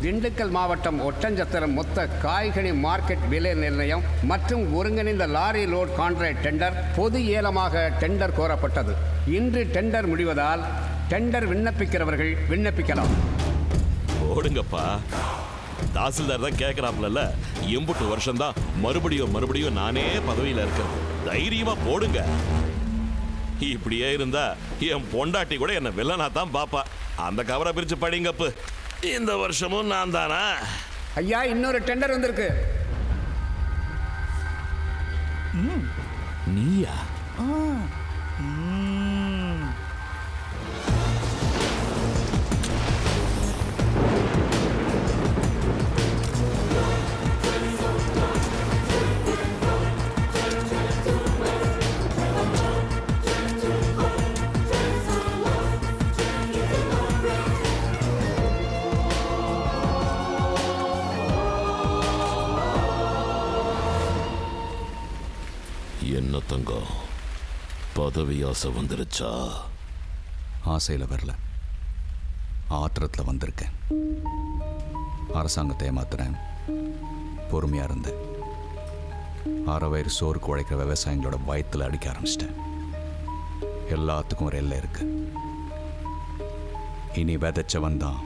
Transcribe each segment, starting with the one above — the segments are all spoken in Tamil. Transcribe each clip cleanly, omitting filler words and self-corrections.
திண்டுக்கல் மாவட்டம் ஒட்டஞ்சத்திரம் மொத்த காய்கனி மார்க்கெட் விலை நிர்ணயம் மற்றும் ஒருங்கிணைந்த லாரி லோட் கான்ட்ராக்ட் டெண்டர் பொது ஏலமாக டெண்டர் கோரப்பட்டது. இன்று டெண்டர் முடிவதால் டெண்டர் விண்ணப்பிக்கிறவர்கள் விண்ணப்பிக்கலாம். போடுங்கப்பா, தாசில்தார் தான் கேட்கிறாப்ல, எம்புட்டு வருஷம் தான் மறுபடியும் நானே பதவியில் இருக்கிறேன். தைரியமா போடுங்க. இப்படியே இருந்தா என் பொண்டாட்டி கூட என்ன வில்லனா தான் பாப்பா. அந்த கவரை பிரிச்சு படிங்கப்பு. இந்த வருஷமும் நான் தானா? ஐயா, இன்னொரு டெண்டர் வந்திருக்கு. நீயா? என்ன தங்கம், பதவி ஆசை வந்துருச்சா? ஆசையில் வரல, ஆத்திரத்தில் வந்திருக்கேன். அரசாங்கத்தை ஏமாத்துறேன், பொறுமையாக இருந்தேன். அரை வயிறு சோறுக்கு உழைக்கிற விவசாயிகளோட வயிற்றில் அடிக்க ஆரம்பிச்சிட்டேன். எல்லாத்துக்கும் ஒரு எல்லை இருக்கு. இனி விதைச்சவன் தான்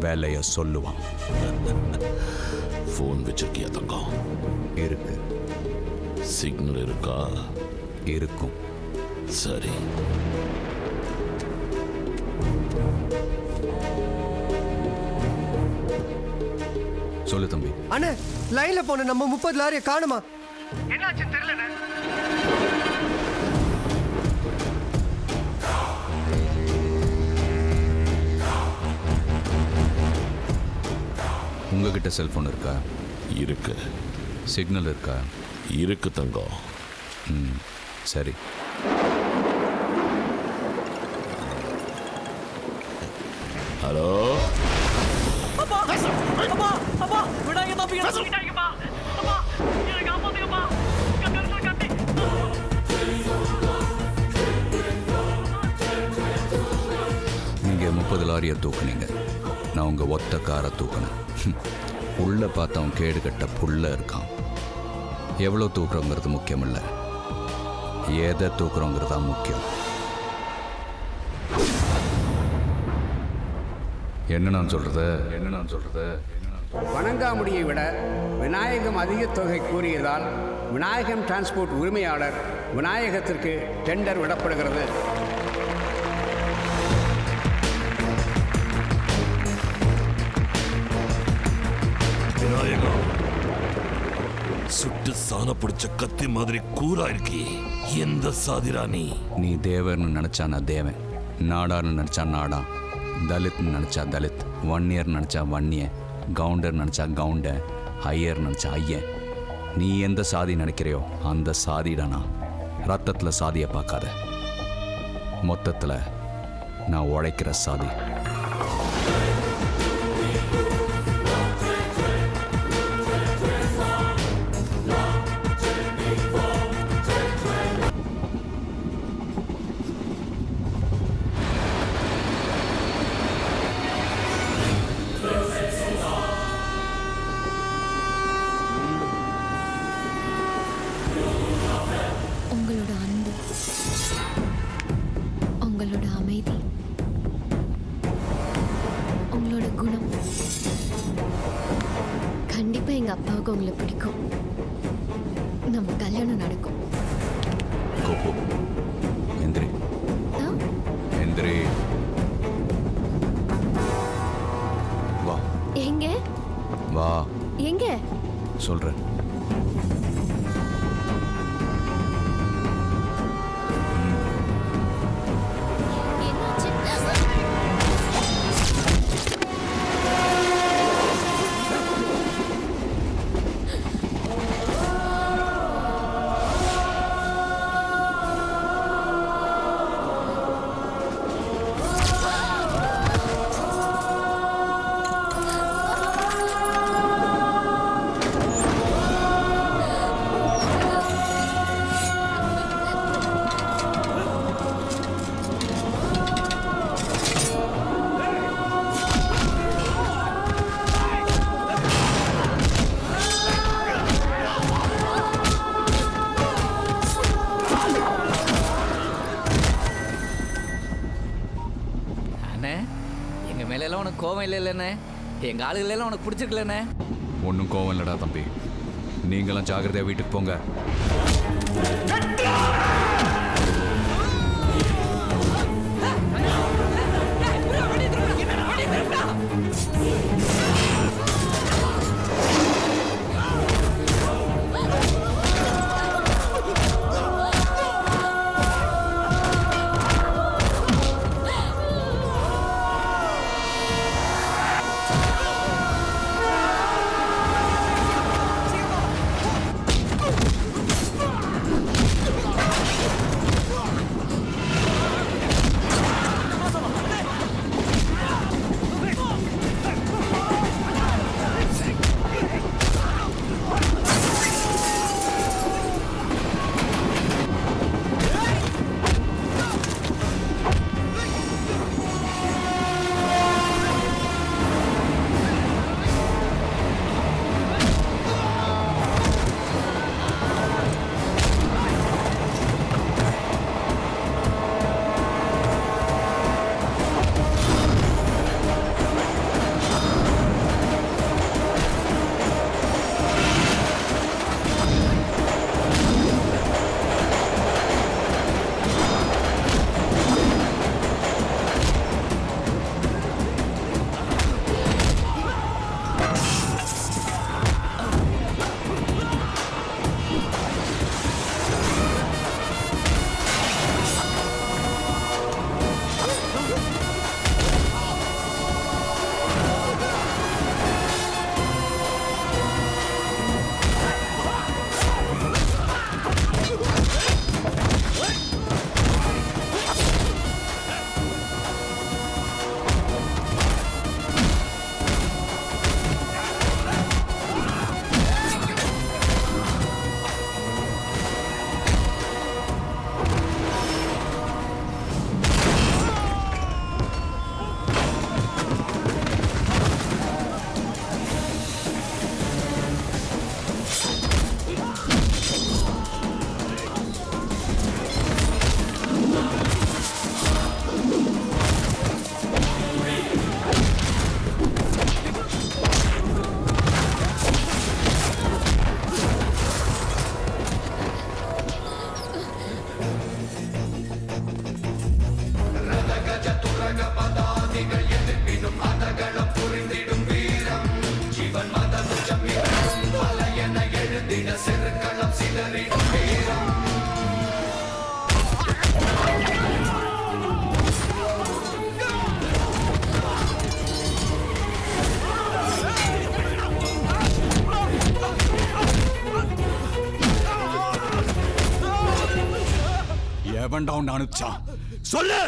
வேலையை சொல்லுவான். ஃபோன் வச்சிருக்கியா தங்கம்? இருக்கு. சிக்னல் இருக்கா? இருக்கும். சரி. சொல்லு தம்பி. அண்ணே, லைன்ல போன நம்ம 30 லாரியை காணுமா? என்னாச்சு தெரியல. உங்ககிட்ட செல்போன் இருக்கா? இருக்கு. சிக்னல் இருக்கா? இருக்கு தங்கம். சரி. ஹலோ, நீங்க 30 லாரியை தூக்குனீங்க, நான் உங்க ஒத்த காரை தூக்குனேன். உள்ள பார்த்தவன் கேடு கட்ட புள்ள இருக்கான். எவ்வளோ தூக்குறோங்கிறது முக்கியம் இல்லை, எதை தூக்குறோங்கிறது தான் முக்கியம். என்ன நான் சொல்றது? வணங்காமுடியை விட விநாயகம் அதிக தொகை கூறியதால் விநாயகம் டிரான்ஸ்போர்ட் உரிமையாளர் விநாயகத்திற்கு டெண்டர் விடப்படுகிறது. விநாயகம், சுட்டு சாண பிடிச்ச கத்தி மாதிரி கூரா இருக்கி. எந்த சாதிரா நீ? நீ தேவர்னு நினச்சா நான் தேவன், நாடார்னு நினச்சா நாடா, தலித்னு நினச்சா தலித், வன்னியர் நினச்சா வன்னிய, கவுண்டர் நினச்சா கவுண்ட, ஐயர் நினச்சா ஐயன். நீ எந்த சாதி நினைக்கிறையோ அந்த சாதிடானா. ரத்தத்தில் சாதியை பார்க்காத, மொத்தத்தில் நான் உழைக்கிற சாதி. உங்களோட அமைதி, உங்களோட குணம், கண்டிப்பா எங்க அப்பாவுக்கு உங்களை பிடிக்கும். நம்ம கல்யாணம் நடக்கும். எந்திரி, எந்திரி. வா. எங்க? வா. எங்க? சொல்றேன். அண்ணே எங்கள் மேலெல்லாம் உனக்கு கோவம் இல்லைல்லண்ணே, எங்கள் ஆளுகளெல்லாம் உனக்கு பிடிச்சிருக்கலண்ணே. ஒன்றும் கோவம் இல்லைடா தம்பி. நீங்களாம் ஜாக்கிரதையாக வீட்டுக்கு போங்க. எவன்டா உன்னை அனுப்பிச்சான் சொல்லு.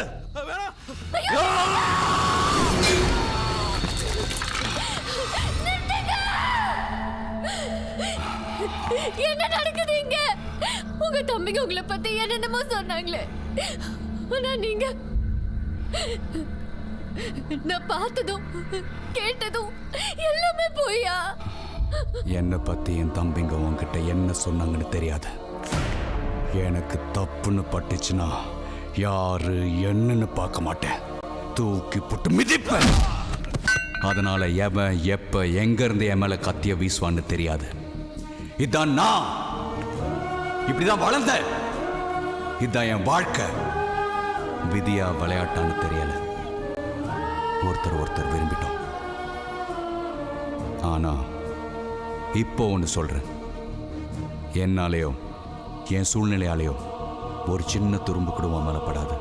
என்ன நடக்குது இங்க? உங்க தம்பிங்க உங்களை பத்தி என்னென்னமோ சொன்னாங்களே, ஆனா நீங்க நான் பார்த்ததும் கேட்டதும் எல்லாமே போயா? என்னை பத்தி என் தம்பிங்க உன்கிட்ட என்ன சொன்னாங்கன்னு தெரியாது. எனக்கு தப்புன்னு பட்டுச்சுன்னா யாரு என்னன்னு பார்க்க மாட்டேன், தூக்கி போட்டு மிதிப்பேன். அதனால எவன் எப்ப எங்க இருந்து என் மேல கத்திய வீசுவான்னு தெரியாது. இதான் நான், இப்படிதான் வளர்ந்த, இதான் என் வாழ்க்கை. விதியா விளையாட்டான்னு தெரியல, ஒருத்தர் ஒருத்தர் விரும்பிட்டோம். ஆனா இப்போ ஒன்று சொல்றேன், என்னாலேயோ என் சூழ்நிலையாலேயோ ஒரு சின்ன துரும்பு கூட உன் மேல படாது.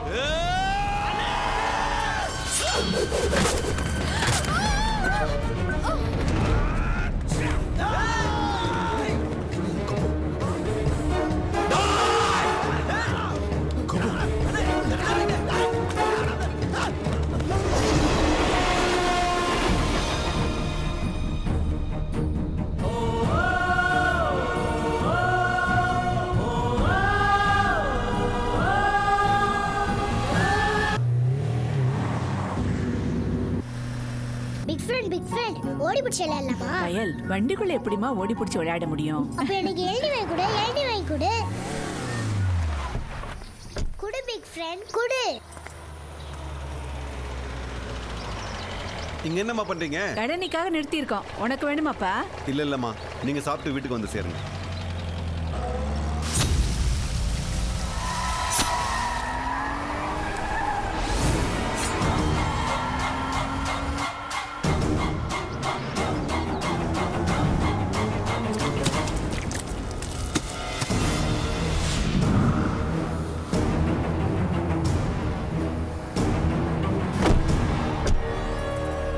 பிக் ஃப்ரெண்ட் ஓடி பிடிச்சு விளையாடலாமா? கயல், வண்டிக்குள்ள எப்படிமா ஓடி பிடிச்சு விளையாட முடியும்? அப்ப எனக்கு எழுதி வாங்கி கொடு குடு பிக் ஃப்ரெண்ட் குடு. இங்க என்னம்மா பண்றீங்க? கடனிக்காக நிறுத்தி இருக்கோம். உனக்கு வேணுமாப்பா? இல்லம்மா, நீங்க சாப்பிட்டு வீட்டுக்கு வந்து சேருங்க.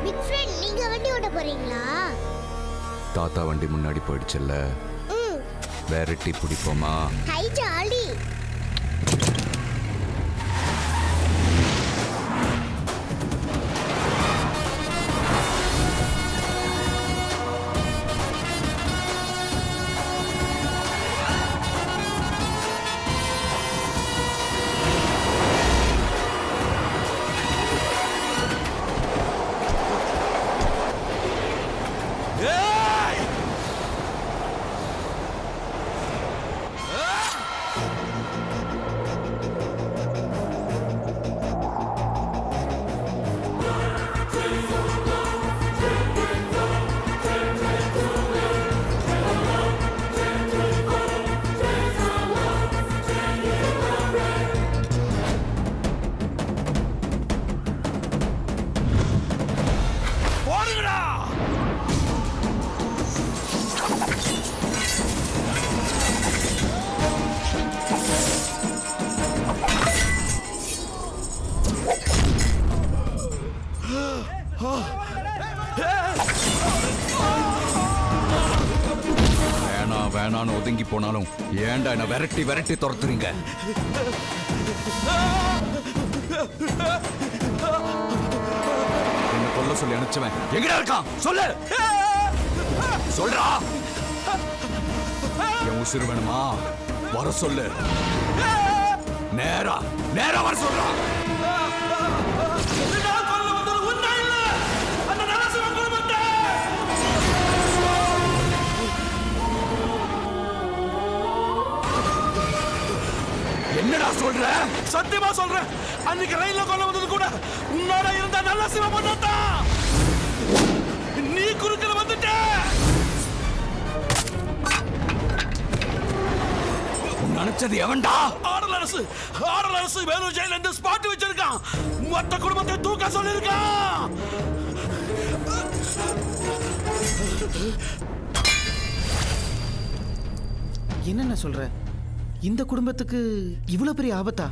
பிக் ஃப்ரெண்ட் நீங்க வண்டி ஓட்ட போறீங்களா? தாத்தா வண்டி முன்னாடி போயிடுச்சுல்ல, வேரட்டி பிடிப்போமா? Hi jolly. வேணான்னு ஒதுங்கி போனாலும் ஏன்டா என்ன விரட்டி விரட்டி துரத்துறீங்க? என்ன கொல்ல சொல்லி அனுப்பிச்சவன் எங்கடா இருக்கான்? சொல்லு, சொல்றா. என் உசுறு வேணுமா? வர சொல்லு, நேரா நேரா வர சொல்றா. என்னடா சொல்ற? சத்தியமா சொல்றேன், அன்னைக்கு ரயில்ல கொல்ல வந்தது கூட உன்னோட இருந்த நல்ல சிவ பண்ணா. நீ குறுக்கில் வந்துட்ட. நினைச்சது எவன்டா? ஆடல் அரசு வேலூர் ஜெயில இருந்து ஸ்பாட் வச்சிருக்கான். மொத்த குடும்பத்தை தூக்க சொல்லிருக்கான். என்னென்ன சொல்ற? இந்த குடும்பத்துக்கு இவ்வளவு பெரிய ஆபத்தா?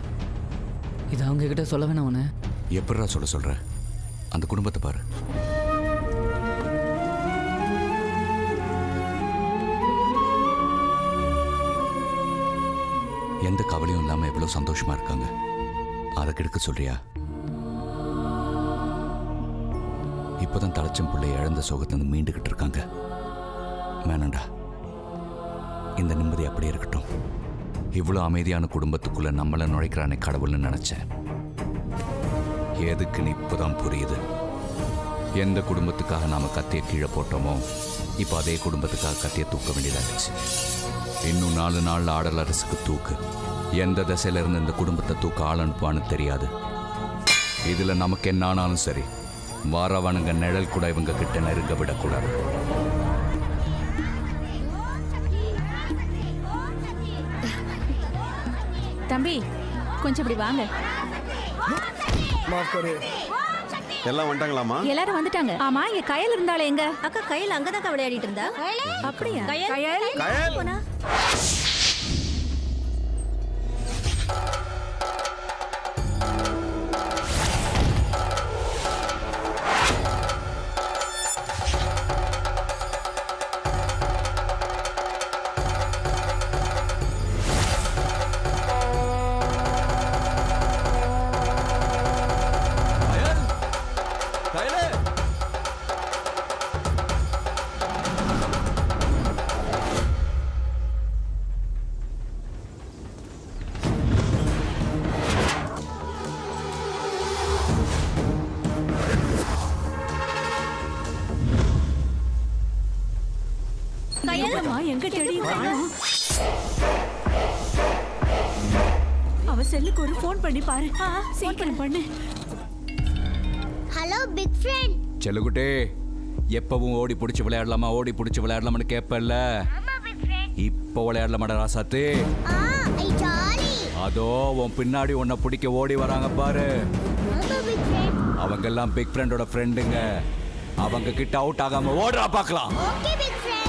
இது அவங்க கிட்ட சொல்ல வேணாம். அவனை எப்படிடா சொல்ற? அந்த குடும்பத்தை பாரு. எந்த கவலையும் இல்லாம எவ்வளவு சந்தோஷமா இருக்காங்க. அதை கெடுக்க சொல்றியா? இப்பதான் தலைச்சம் பிள்ளை இழந்த சோகத்திலிருந்து மீண்டுகிட்டு இருக்காங்க. வேணாண்டா, இந்த நிம்மதி அப்படியே இருக்கட்டும். இவ்வளோ அமைதியான குடும்பத்துக்குள்ள நம்மள நுழைக்கிறானே கடவுள்னு நினைச்சேன். எதுக்குன்னு இப்போதான் புரியுது. எந்த குடும்பத்துக்காக நாம கத்தியை கீழே போட்டோமோ இப்போ அதே குடும்பத்துக்காக கத்தியை தூக்க வேண்டியதாச்சு. இன்னும் 4 நாள்ல ஆடல் அரசுக்கு தூக்கு. எந்த திசையில இருந்து இந்த குடும்பத்தை தூக்க ஆள் அனுப்புவான்னு தெரியாது. இதுல நமக்கு என்ன ஆனாலும் சரி, வாரவனுங்க நிழல் கூட இவங்க கிட்ட நெருங்க விடக்கூடாது. தம்பி கொஞ்சம் இப்படி வாங்க. எல்லாம் வந்துட்டாங்களாமா? எல்லாரும் வந்துட்டாங்க. ஆமா, இங்க கயல் இருந்தாலே எங்க? அக்கா கையில் அங்கதான் விளையாடிட்டு இருந்தா. அப்படியா? கயல் போனா எங்க தேடி அவ செல்லுக்கு ஒரு போன் பண்ணி பாரு. சீக்கிரம் பண்ணு. ஹலோ பிக் ஃப்ரெண்ட், செல்லுக்குட்டே எப்பவும் ஓடி பிடிச்சி விளையாடலாமா ஓடி பிடிச்சி விளையாடலாமான்னு கேட்பல்ல, இப்போ விளையாடலாமாடா ராசாத்து. ஆ ஐ ஜாலி. அதோ உன் பின்னாடி உன்னை பிடிக்க ஓடி வராங்க பாரு. ஆமா பிக் ஃப்ரெண்ட். அவங்க எல்லாம் பிக் ஃப்ரெண்டோட ஃப்ரெண்டுங்க. அவங்க கிட்ட அவுட் ஆகாம ஓடுறா பார்க்கலாம். Okay big friend.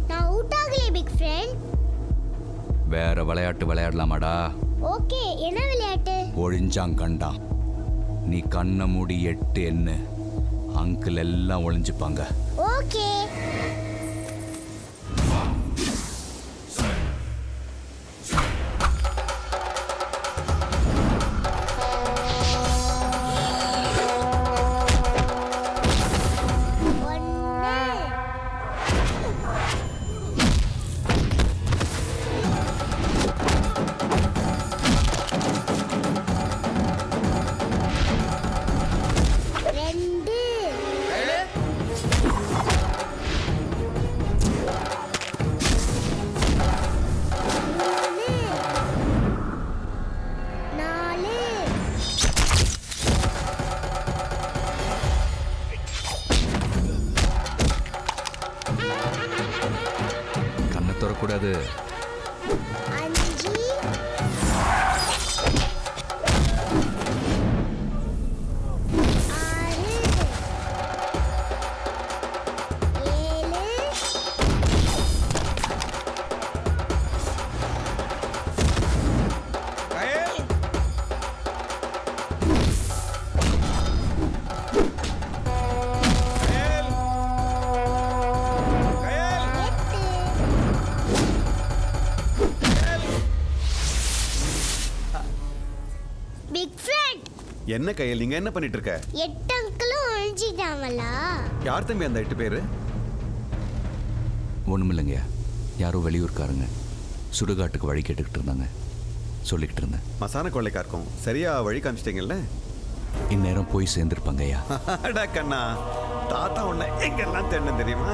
நான் அவுட் ஆகலையே பிக் ஃப்ரெண்ட். வேற விளையாட்டு விளையாடலாமாடா? ஓகே என்ன விளையாட்டு? ஒழிஞ்சாங்கண்டா. நீ கண்ணை மூடி 8 எண்ணு. அங்கிள் எல்லாம் ஒளிஞ்சுப்பாங்க. ஓகே. கண்ணை திறக்கூடாது. 5 பிக் ஃப்ரெண்ட். என்ன கையில் நீங்க என்ன பண்ணிட்டு இருக்க? 8 அங்கிளும் ஒழிஞ்சிட்டாங்களா? யார் தம்பி அந்த 8 பேரு? ஒன்றுமில்லைங்க, யாரோ வெளியூர்காரங்க சுடுகாட்டுக்கு வழி கேட்டுக்கிட்டு இருந்தாங்க. சொல்லிக்கிட்டு இருந்தேன். மசான கொள்ளைக்காருக்கும் சரியா வழி காமிச்சிட்டீங்கல்ல? இந்நேரம் போய் சேர்ந்துருப்பாங்க ஐயா. அடா கண்ணா, தாத்தா உன்னை எங்கெல்லாம் தேடணும் தெரியுமா?